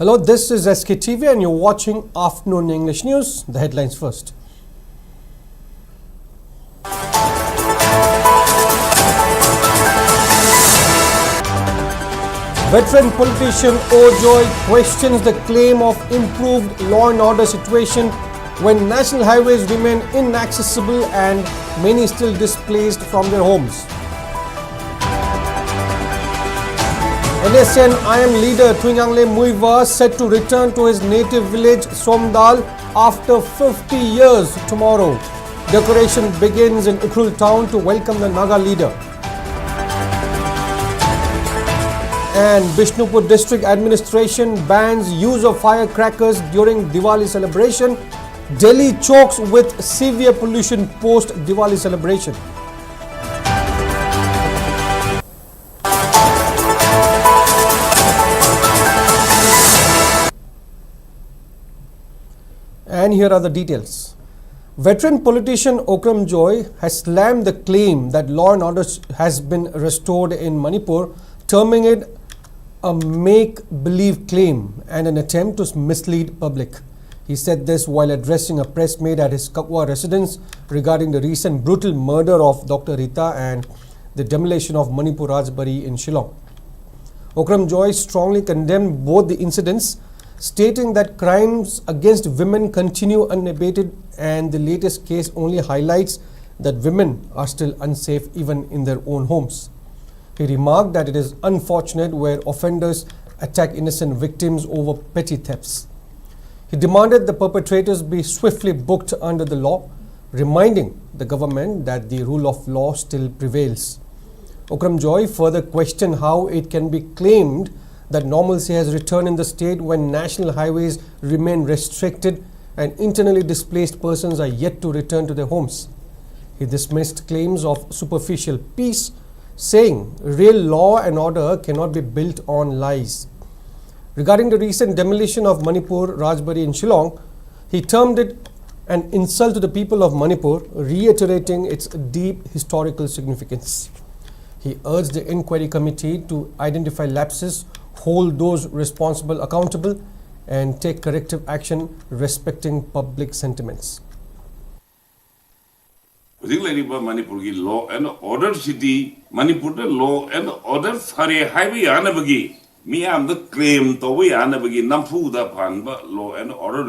Hello, this is Sktv'S and you're watching Afternoon English News. The headlines first. Veteran politician Ojoy questions the claim of improved law and order situation when national highways remain inaccessible and many still displaced from their homes. NSNIM leader Twingangle Muiva set to return to his native village Somdal after 50 years tomorrow. Decoration begins in Ukhrul town to welcome the Naga leader. And Bishnupur district administration bans use of firecrackers during Diwali celebration. Delhi chokes with severe pollution post Diwali celebration. And here are the details. Veteran politician Okram Joy has slammed the claim that law and order has been restored in Manipur, terming it a make-believe claim and an attempt to mislead public. He said this while addressing a press meet at his Kakwa residence regarding the recent brutal murder of Dr. Rita and the demolition of Manipur Rajbari in Shillong. Okram Joy strongly condemned both the incidents, stating that crimes against women continue unabated and the latest case only highlights that women are still unsafe even in their own homes. He remarked that it is unfortunate where offenders attack innocent victims over petty thefts. He demanded the perpetrators be swiftly booked under the law, reminding the government that the rule of law still prevails. Okram Joy further questioned how it can be claimed that normalcy has returned in the state when national highways remain restricted and internally displaced persons are yet to return to their homes. He dismissed claims of superficial peace, saying real law and order cannot be built on lies. Regarding the recent demolition of Manipur Rajbari in Shillong, he termed it an insult to the people of Manipur, reiterating its deep historical significance. He urged the inquiry committee to identify lapses, hold those responsible accountable, and take corrective action respecting public sentiments. Manipur law and order city, Manipur law and order Fare Highway Anabagi. Me am the claim to we Anabagi Nampu the Panba law and order.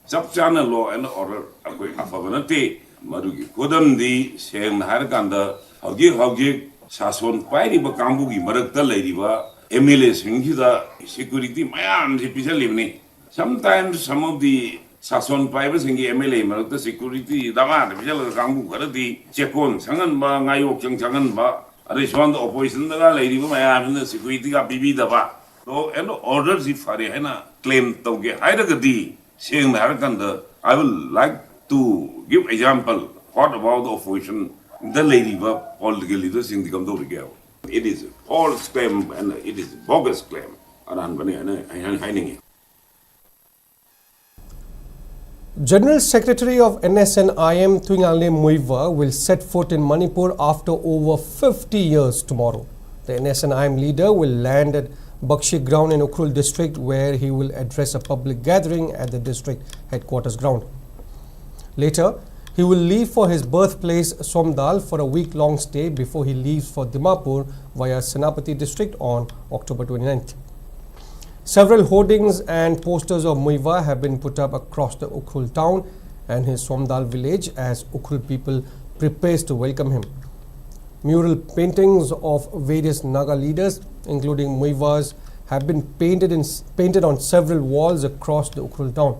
Subchana law and order. Afavanate, Marugi Kodam di, Shem Harkanda, Haugi, Sason, Pairi Bakambugi, Marakta Ladiva. MLA Singida security Mayam Livni. Sometimes some of the Sason Pipers in the MLA, the security, Daman, Vijay Kambu, Karati, Chekon, Sanganba, Nayok, Changanba, respond the opposition, the lady Mayam, the security of Bibi Dava. So, and orders if Farihana claim to get Hidagadi, saying the Harakanda, I will like to give example. What about the opposition, the lady political leaders in the Kamdo. It is false claim and it is bogus claim. General Secretary of NSNIM Twingangle Muiva will set foot in Manipur after over 50 years tomorrow. The NSNIM leader will land at Bakshi ground in Ukhrul district where he will address a public gathering at the district headquarters ground. Later, he will leave for his birthplace Somdal for a week-long stay before he leaves for Dimapur via Senapati district on October 29th. Several hoardings and posters of Muiva have been put up across the Ukhrul town and his Somdal village as Ukhrul people prepares to welcome him. Mural paintings of various Naga leaders, including Muivas, have been painted on several walls across the Ukhrul town.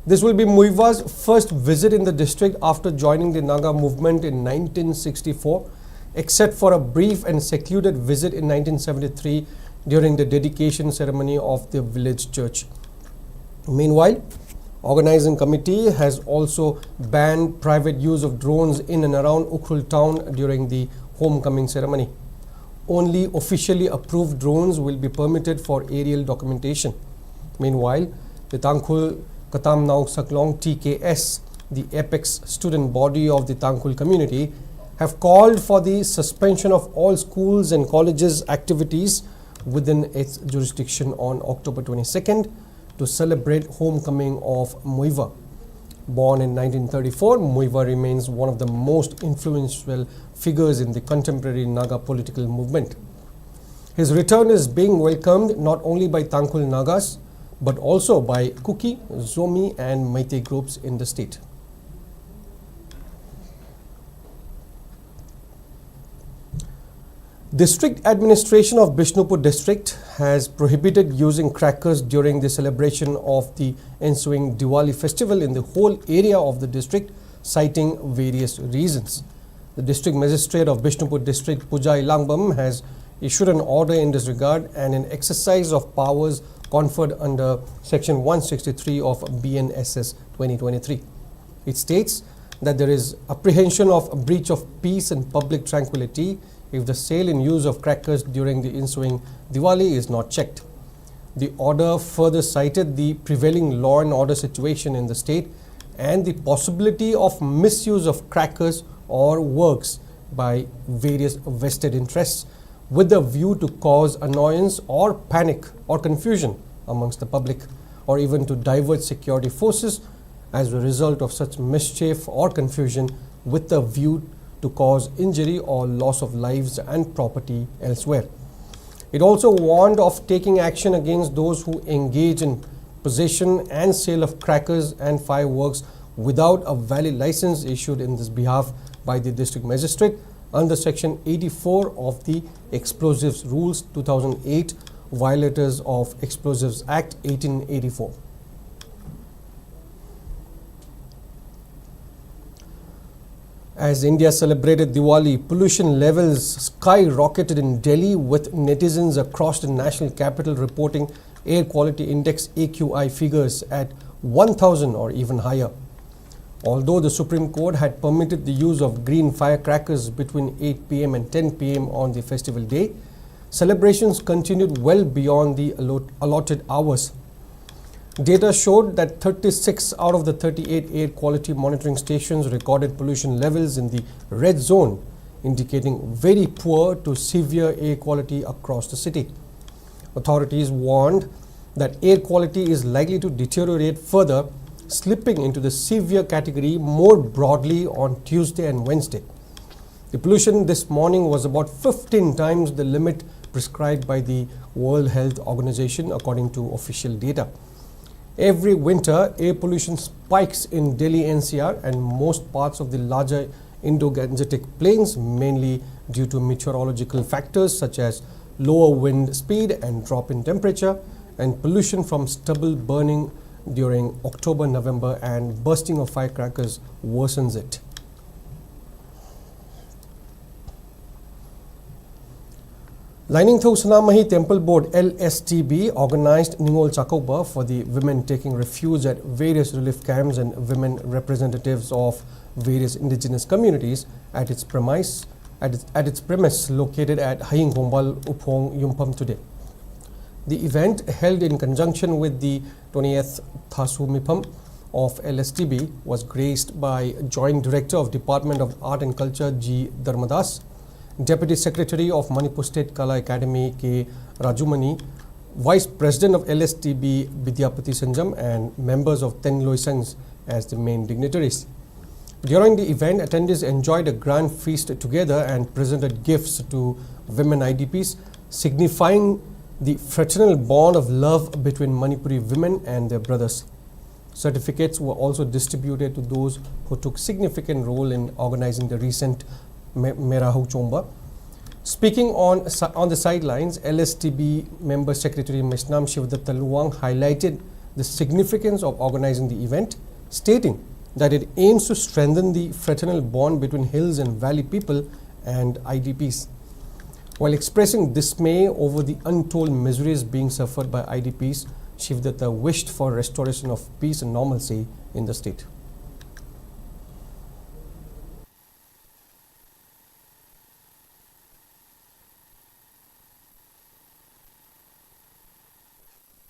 This will be Muiva's first visit in the district after joining the Naga movement in 1964, except for a brief and secluded visit in 1973 during the dedication ceremony of the village church. Meanwhile, organizing committee has also banned private use of drones in and around Ukhrul town during the homecoming ceremony. Only officially approved drones will be permitted for aerial documentation. Meanwhile, the Tangkhul Katam Nauk Saklong TKS, the apex student body of the Tangkhul community, have called for the suspension of all schools and colleges activities within its jurisdiction on October 22nd to celebrate homecoming of Muiva. Born in 1934, Muiva remains one of the most influential figures in the contemporary Naga political movement. His return is being welcomed not only by Tangkhul Nagas but also by Kuki, Zomi and Meitei groups in the state. District Administration of Bishnupur District has prohibited using crackers during the celebration of the ensuing Diwali festival in the whole area of the district, citing various reasons. The District Magistrate of Bishnupur District, Puja Ilangbam, has issued an order in this regard and an exercise of powers conferred under Section 163 of BNSS 2023. It states that there is apprehension of a breach of peace and public tranquility if the sale and use of crackers during the ensuing Diwali is not checked. The order further cited the prevailing law and order situation in the state and the possibility of misuse of crackers or works by various vested interests with the view to cause annoyance or panic or confusion amongst the public, or even to divert security forces as a result of such mischief or confusion with the view to cause injury or loss of lives and property elsewhere. It also warned of taking action against those who engage in possession and sale of crackers and fireworks without a valid license issued in this behalf by the District Magistrate under Section 84 of the Explosives Rules 2008, Violators of Explosives Act 1884. As India celebrated Diwali, pollution levels skyrocketed in Delhi, with netizens across the national capital reporting air quality index AQI figures at 1000 or even higher. Although the Supreme Court had permitted the use of green firecrackers between 8 p.m. and 10 p.m. on the festival day, celebrations continued well beyond the allotted hours. Data showed that 36 out of the 38 air quality monitoring stations recorded pollution levels in the red zone, indicating very poor to severe air quality across the city. Authorities warned that air quality is likely to deteriorate further, slipping into the severe category more broadly on Tuesday and Wednesday. The pollution this morning was about 15 times the limit prescribed by the World Health Organization, according to official data. Every winter, air pollution spikes in Delhi NCR and most parts of the larger Indo-Gangetic plains, mainly due to meteorological factors such as lower wind speed and drop in temperature, and pollution from stubble burning during October, November, and bursting of firecrackers worsens it. Lining Thau Sanamahi Temple Board LSTB organized Ningol Chakoba for the women taking refuge at various relief camps and women representatives of various indigenous communities at its premise located at Haying Gombal Upong Yumpam today. The event, held in conjunction with the 20th Thasu Mipam of LSTB, was graced by Joint Director of Department of Art and Culture G. Dharmadas, Deputy Secretary of Manipur State Kala Academy K. Rajumani, Vice President of LSTB Vidyapati Sanjam, and members of Ten Loisangs as the main dignitaries. During the event, attendees enjoyed a grand feast together and presented gifts to women IDPs, signifying the fraternal bond of love between Manipuri women and their brothers. Certificates were also distributed to those who took significant role in organizing the recent Merahu Chomba. Speaking on the sidelines, LSTB Member Secretary Mesnam Shivdatta Luwang highlighted the significance of organizing the event, stating that it aims to strengthen the fraternal bond between hills and valley people and IDPs. While expressing dismay over the untold miseries being suffered by IDPs, Shivdatta wished for restoration of peace and normalcy in the state.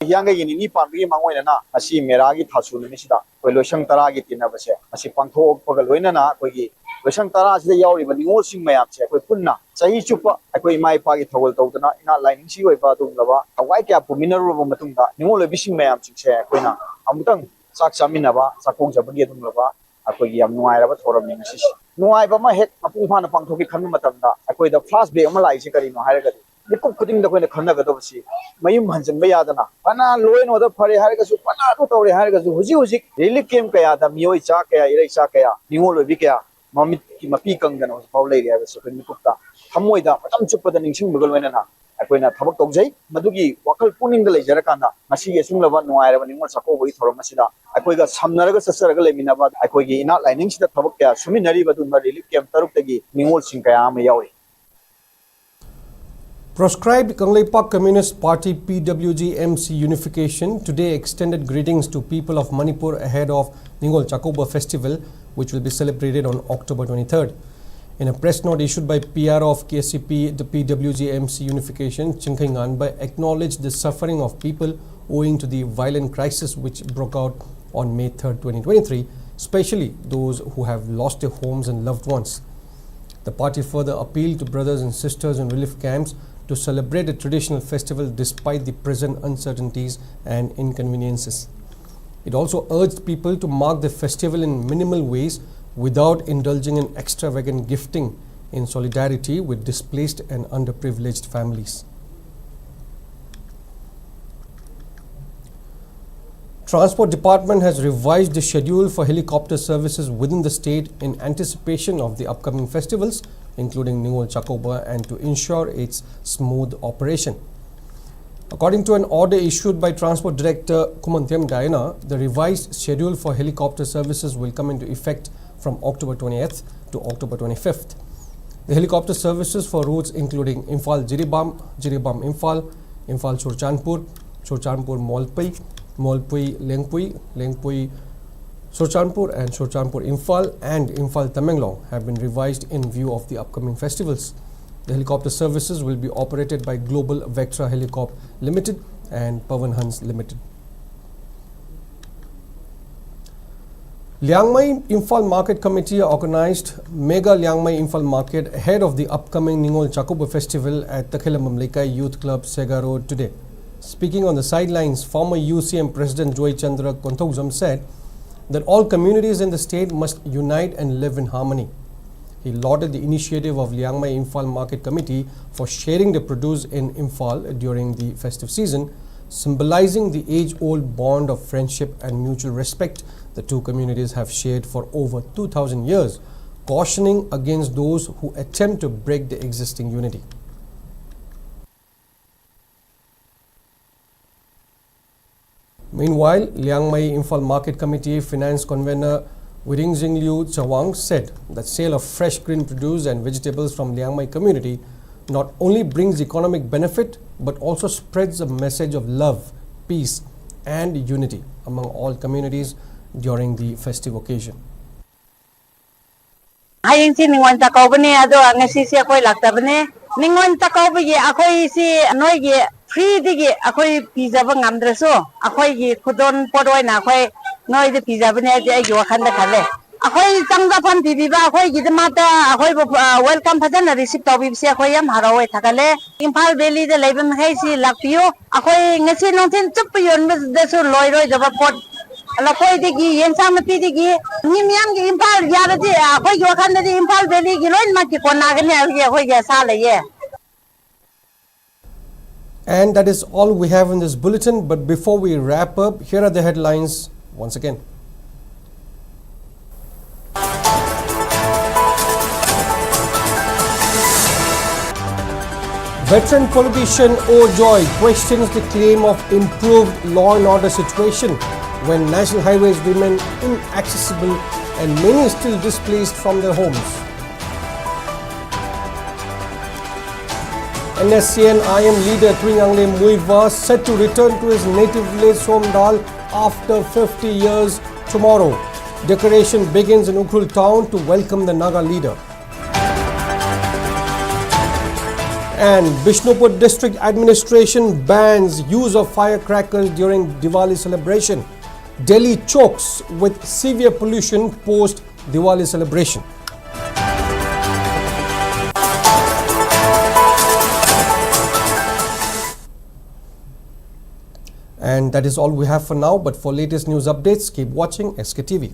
Yang ini ni panri mangoi na asi meragi thasu ni sida koi loisang tara gi tinna base asi pangtho pagal loina na koi gi ꯂꯣꯏꯁꯪ ꯇꯔꯥꯁꯤꯗ ꯌꯥꯎꯔꯤꯕ ꯅꯤꯉꯣꯜꯁꯤꯡ ꯃꯌꯥꯝꯁꯦ ꯑꯩꯈꯣꯏ ꯄꯨꯟꯅ ꯆꯍꯤ ꯆꯨꯞꯄ ꯑꯩꯈꯣꯏ ꯏꯃꯥ ꯏꯄꯥꯒꯤ ꯊꯧꯒꯜ ꯇꯧꯗꯨꯅ ꯏꯅꯥꯠ ꯂꯥꯏꯅꯤꯡꯁꯤ ꯑꯣꯏꯕ ꯑꯗꯨꯒꯨꯝꯂꯕ ꯊꯋꯥꯏ ꯀꯌꯥ ꯄꯨꯃꯤꯟꯅꯔꯨꯔꯕ ꯃꯇꯨꯡꯗ ꯅꯤꯉꯣꯜ ꯑꯣꯏꯕꯤꯁꯤꯡ ꯃꯌꯥꯝꯁꯤꯡꯁꯦ ꯑꯩꯈꯣꯏꯅ ꯑꯃꯨꯛꯇꯪ ꯆꯥꯛ ꯆꯥꯃꯤꯟꯅꯕ ꯆꯥꯛꯀꯧꯖꯕꯒꯤ ꯑꯗꯨꯒꯨꯝꯂꯕ ꯑꯩꯈꯣꯏꯒꯤ ꯌꯥꯝ ꯅꯨꯡꯉꯥꯏꯔꯕ ꯊꯧꯔꯝꯅꯤ ꯉꯁꯤꯁꯦ ꯅꯨꯡꯉꯥꯏꯕ ꯑꯃ ꯍꯦꯛ ꯃꯄꯨꯡ ꯐꯥꯅ ꯄꯥꯡꯊꯣꯛꯀꯦ ꯈꯟꯕ ꯃꯇꯝꯗ ꯑꯩꯈꯣꯏꯗ ꯐ꯭ꯂꯥꯁ ꯕꯦꯛ ꯑꯃ ꯂꯥꯛꯏꯁꯦ ꯀꯔꯤꯅꯣ ꯍꯥꯏꯔꯒꯗꯤ ꯃꯤꯀꯨꯞ ꯈꯨꯗꯤꯡꯗ ꯑꯩꯈꯣꯏꯅ ꯈꯟꯅꯒꯗꯕꯁꯤ ꯃꯌꯨꯝ ꯍꯟꯖꯤꯟꯕ ꯌꯥꯗꯅ ꯐꯅ ꯂꯣ ꯑꯦꯟ ꯑꯣꯔꯗꯔ ꯐꯔꯦ ꯍꯥꯏꯔꯒꯁꯨ ꯐꯅ ꯑꯗꯨ ꯇꯧꯔꯦ ꯍꯥꯏꯔꯒꯁꯨ ꯍꯧꯖꯤꯛ ꯍꯧꯖꯤꯛ ꯔꯤꯂꯤꯐ ꯀꯦꯝ ꯀꯌꯥꯗ ꯃꯤꯑꯣꯏ ꯆꯥ ꯀꯌꯥ ꯏꯔꯩꯆꯥ ꯀꯌꯥ ꯅꯤꯉꯣꯜ ꯑꯣꯏꯕꯤ ꯀꯌꯥ ꯃꯃꯤꯠꯀꯤ ꯃꯄꯤ ꯀꯪꯗꯅ ꯍꯧꯖꯤꯛꯐꯥꯎ ꯂꯩꯔꯤ ꯍꯥꯏꯕꯁꯤ ꯑꯩꯈꯣꯏ ꯃꯤꯀꯨꯞꯇ ꯊꯃꯣꯏꯗ ꯃꯇꯝ ꯆꯨꯞꯄꯗ ꯅꯤꯡꯁꯤꯡꯕꯒ ꯂꯣꯏꯅꯅ ꯑꯩꯈꯣꯏꯅ ꯊꯕꯛ ꯇꯧꯖꯩ ꯃꯗꯨꯒꯤ ꯋꯥꯈꯜ ꯄꯨꯛꯅꯤꯡꯗ ꯂꯩꯖꯔꯀꯥꯟꯗ ꯉꯁꯤꯒꯤ ꯑꯁꯨꯝꯂꯕ ꯅꯨꯡꯉꯥꯏꯔꯕ ꯅꯤꯉꯣꯜ ꯆꯥꯛꯀꯧꯕꯒꯤ ꯊꯧꯔꯝ ꯑꯁꯤꯗ ꯑꯩꯈꯣꯏꯒ ꯁꯝꯅꯔꯒ ꯆꯠꯆꯔꯒ ꯂꯩꯃꯤꯟꯅꯕ ꯑꯩꯈꯣꯏꯒꯤ ꯏꯅꯥꯠ ꯂꯥꯏꯅꯤꯡꯁꯤꯗ ꯊꯕꯛ ꯀꯌꯥ ꯁꯨꯃꯤꯟꯅꯔꯤꯕ ꯑꯗꯨꯒꯨꯝꯕ ꯔꯤꯂꯤꯐ ꯀꯦꯝꯞ 6ꯇꯒꯤ ꯅꯤꯉꯣꯜꯁꯤꯡ ꯀꯌꯥ ꯑꯃ ꯌꯥꯎꯔꯤ Proscribed Kangleipak Communist Party PWG-MC unification today extended greetings to people of Manipur ahead of Ningol Chakoba festival, which will be celebrated on October 23rd. In a press note issued by PR of KCP, the PWG-MC unification, Chinkai Nganbai acknowledged the suffering of people owing to the violent crisis which broke out on May 3rd, 2023, especially those who have lost their homes and loved ones. The party further appealed to brothers and sisters in relief camps to celebrate a traditional festival despite the present uncertainties and inconveniences. It also urged people to mark the festival in minimal ways without indulging in extravagant gifting in solidarity with displaced and underprivileged families. Transport Department has revised the schedule for helicopter services within the state in anticipation of the upcoming festivals, including Ningol Chakoba, and to ensure its smooth operation. According to an order issued by Transport Director Kumantyam Diana, the revised schedule for helicopter services will come into effect from October 20th to October 25th. The helicopter services for routes including Imphal Jiribam, Jiribam Imphal, Imphal Surchanpur, Surchanpur Molpui, Molpui Lengpui, Lengpui Surchanpur and Surchanpur Imphal and Imphal Tamenglong have been revised in view of the upcoming festivals. The helicopter services will be operated by Global Vectra Helicop Limited and Pavan Hans Limited. Liangmai Imphal Market Committee organized Mega Liangmai Imphal Market ahead of the upcoming Ningol Chakoba Festival at Takhilamamlekai Youth Club, Sega Road today. Speaking on the sidelines, former UCM President Joy Chandra Konthouzam said that all communities in the state must unite and live in harmony. He lauded the initiative of Liangmai Imphal Market Committee for sharing the produce in Imphal during the festive season, symbolizing the age-old bond of friendship and mutual respect the two communities have shared for over 2,000 years, cautioning against those who attempt to break the existing unity. Meanwhile, Liangmai Imphal Market Committee Finance Convener Wiring Liu Chawang said that sale of fresh green produce and vegetables from Liangmai community not only brings economic benefit but also spreads a message of love, peace and unity among all communities during the festive occasion. Hayang si Ningon Takaw bane ado ang sisi ako'y lakta bane Ningon Takaw bagi ako'y si anoy gi free digi ako'y pizza bang amdraso ako'y gi kudon podoy na ako'y noy de pizza bane ay gi wakanda kale ako'y tangda pan bibiba ako'y gi mata ako'y welcome padan na receipt taw bibsi ako'y yam haraway takale Imphal Valley de labam hay si lakpiyo ako'y ngasi nongtin chup yon mas deso loyroy jaba pot Alakoy digi yen samati digi nimyam gi Imphal yarati akoy gi wakanda di Imphal Valley gi loin ma ki konagani akoy gi sala ye. And that is all we have in this bulletin, but before we wrap up, here are the headlines once again. Veteran politician O. Joy questions the claim of improved law and order situation when national highways remain inaccessible and many still displaced from their homes. NSCN IM leader Twingangle Muiva set to return to his native village Somdal after 50 years tomorrow. Decoration begins in Ukhrul town to welcome the Naga leader. And Bishnupur district administration bans use of firecrackers during Diwali celebration. Delhi chokes with severe pollution post Diwali celebration. And that is all we have for now, but for latest news updates, keep watching SK TV.